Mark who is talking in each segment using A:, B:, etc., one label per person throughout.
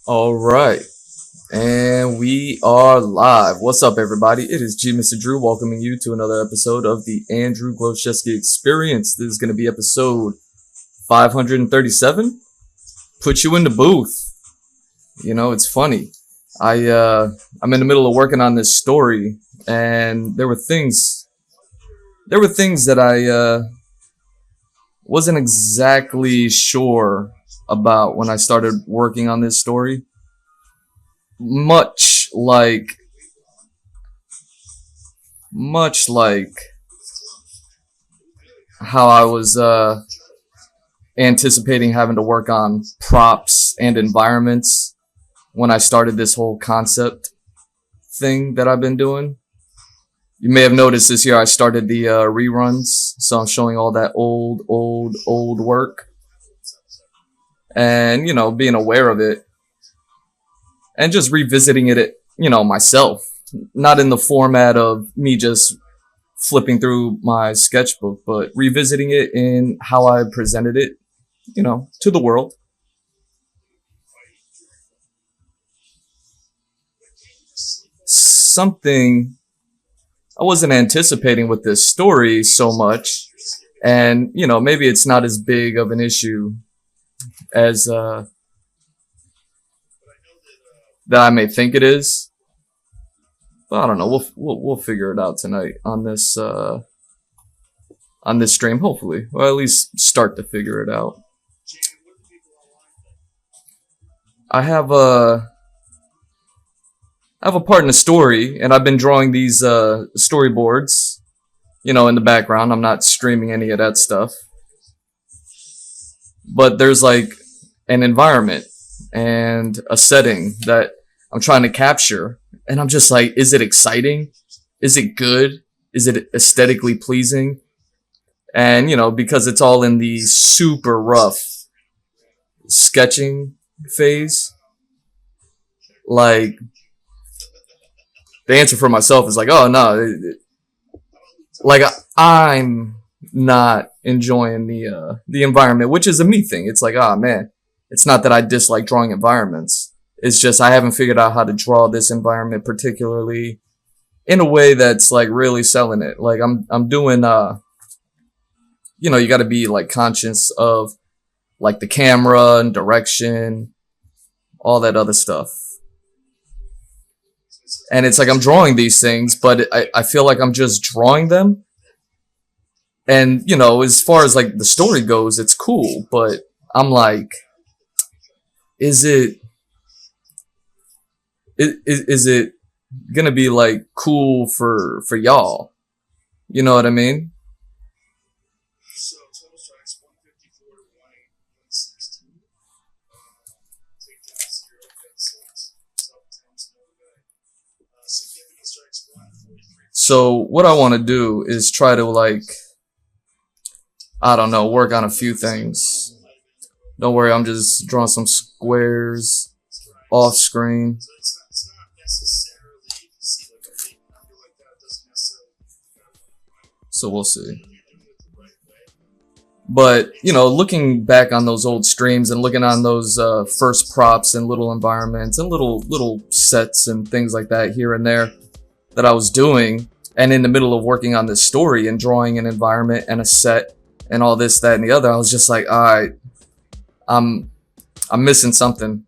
A: All right, and we are live. What's up, everybody? It is Mr. Drew welcoming you to another episode of the Andrew Gloszewski Experience. This is going to be episode 537. Put you in the booth. You know, it's funny. I'm in the middle of working on this story, and there were things that I wasn't exactly sure about when I started working on this story. Much like, much like how I was anticipating having to work on props and environments when I started this whole concept thing that I've been doing. You may have noticed this year I started the reruns, so I'm showing all that old work, and being aware of it and just revisiting it, myself, not in the format of me just flipping through my sketchbook, but revisiting it in how I presented it, to the world. Something I wasn't anticipating with this story so much, and maybe it's not as big of an issue as that I may think it is. But I don't know. We'll figure it out tonight on this stream. Hopefully, or at least start to figure it out. I have a part in the story, and I've been drawing these storyboards. In the background. I'm not streaming any of that stuff, but there's like an environment and a setting that I'm trying to capture, and I'm just like, is it exciting? Is it good? Is it aesthetically pleasing? And because it's all in the super rough sketching phase, like the answer for myself is like, oh no, like I'm not enjoying the environment, which is a me thing. It's like, ah, man, it's not that I dislike drawing environments. It's just I haven't figured out how to draw this environment particularly in a way that's like really selling it. Like I'm doing you got to be like conscious of like the camera and direction, all that other stuff. And it's like I'm drawing these things, but I feel like I'm just drawing them. And as far as like the story goes, it's cool, but I'm like, is it is it gonna be like cool for y'all? You know what I mean? So what I want to do is try to like, I don't know, work on a few things. Don't worry, I'm just drawing some squares off screen. So we'll see. But looking back on those old streams and looking on those first props and little environments and little sets and things like that here and there that I was doing, and in the middle of working on this story and drawing an environment and a set and all this, that, and the other, I was just like, all right, I'm missing something.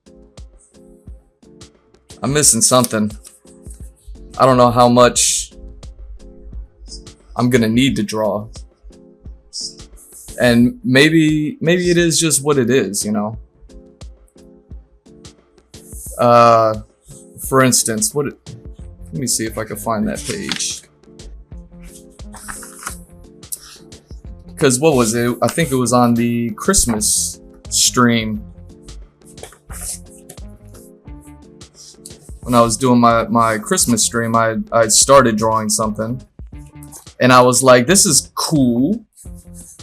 A: I'm missing something. I don't know how much I'm gonna need to draw. And maybe it is just what it is, For instance, let me see if I can find that page. Because what was it? I think it was on the Christmas stream. When I was doing my Christmas stream, I started drawing something. And I was like, this is cool.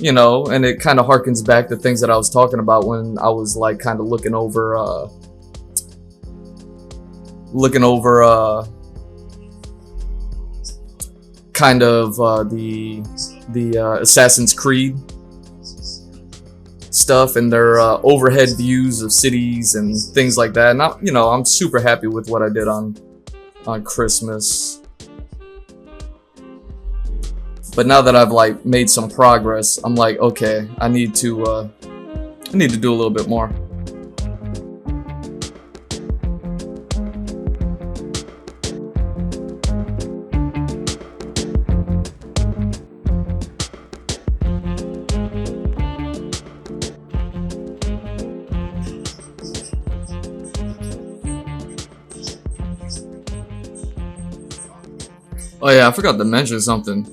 A: And it kind of harkens back to things that I was talking about when I was like kind of looking over kind of the Assassin's Creed stuff and their overhead views of cities and things like that. And I'm super happy with what I did on Christmas. But now that I've like made some progress, I'm like, okay, I need to do a little bit more. Oh yeah, I forgot to mention something.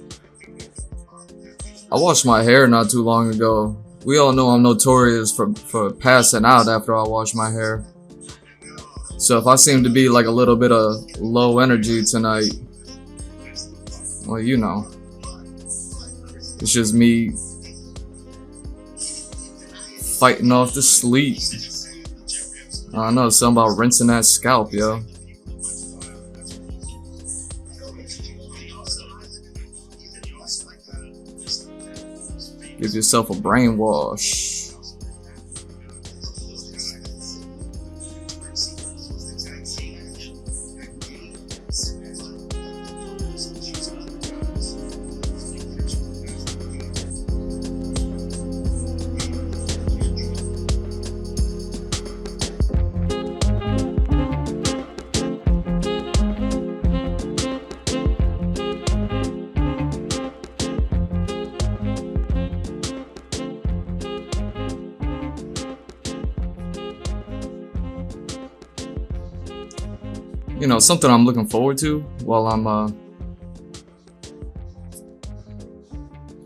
A: I washed my hair not too long ago. We all know I'm notorious for passing out after I wash my hair. So if I seem to be like a little bit of low energy tonight, well, you know, it's just me fighting off the sleep. I don't know, something about rinsing that scalp, yo. Give yourself a brainwash. You know, something I'm looking forward to while I'm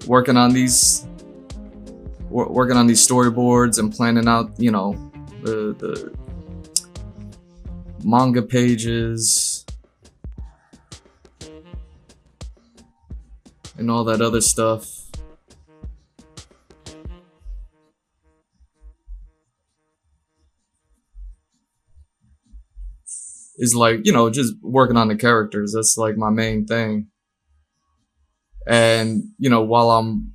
A: working on these storyboards and planning out, you know, the manga pages and all that other stuff. Is like, you know, just working on the characters. That's like my main thing. And, you know, while I'm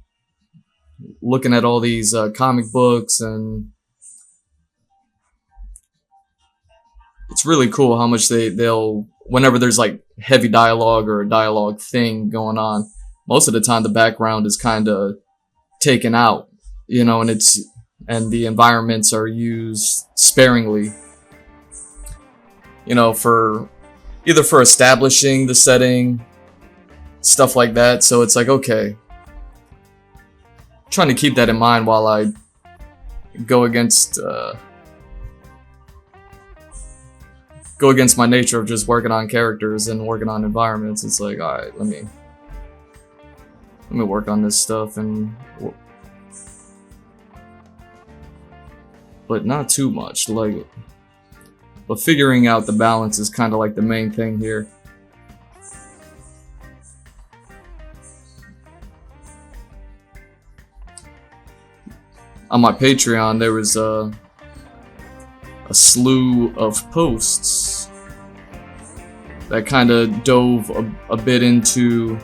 A: looking at all these comic books, and it's really cool how much they'll, whenever there's like heavy dialogue or a dialogue thing going on, most of the time the background is kind of taken out, you know, and the environments are used sparingly. You know, for establishing the setting, stuff like that. So it's like, okay, trying to keep that in mind while I go against my nature of just working on characters and working on environments. It's like, all right, let me work on this stuff, but not too much, like. But figuring out the balance is kind of like the main thing here. On my Patreon, there was a slew of posts that kind of dove a bit into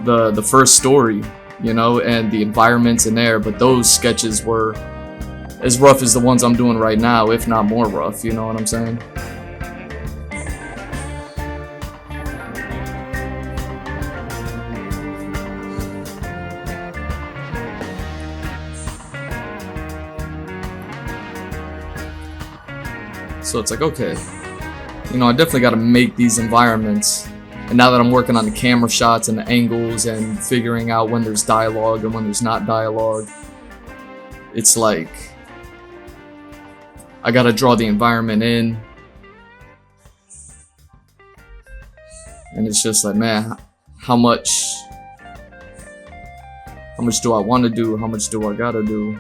A: the first story, you know, and the environments in there. But those sketches were as rough as the ones I'm doing right now, if not more rough, you know what I'm saying? So it's like, okay, you know, I definitely got to make these environments. And now that I'm working on the camera shots and the angles and figuring out when there's dialogue and when there's not dialogue, it's like, I gotta draw the environment in. And it's just like, man, how much do I want to do? How much do I gotta do?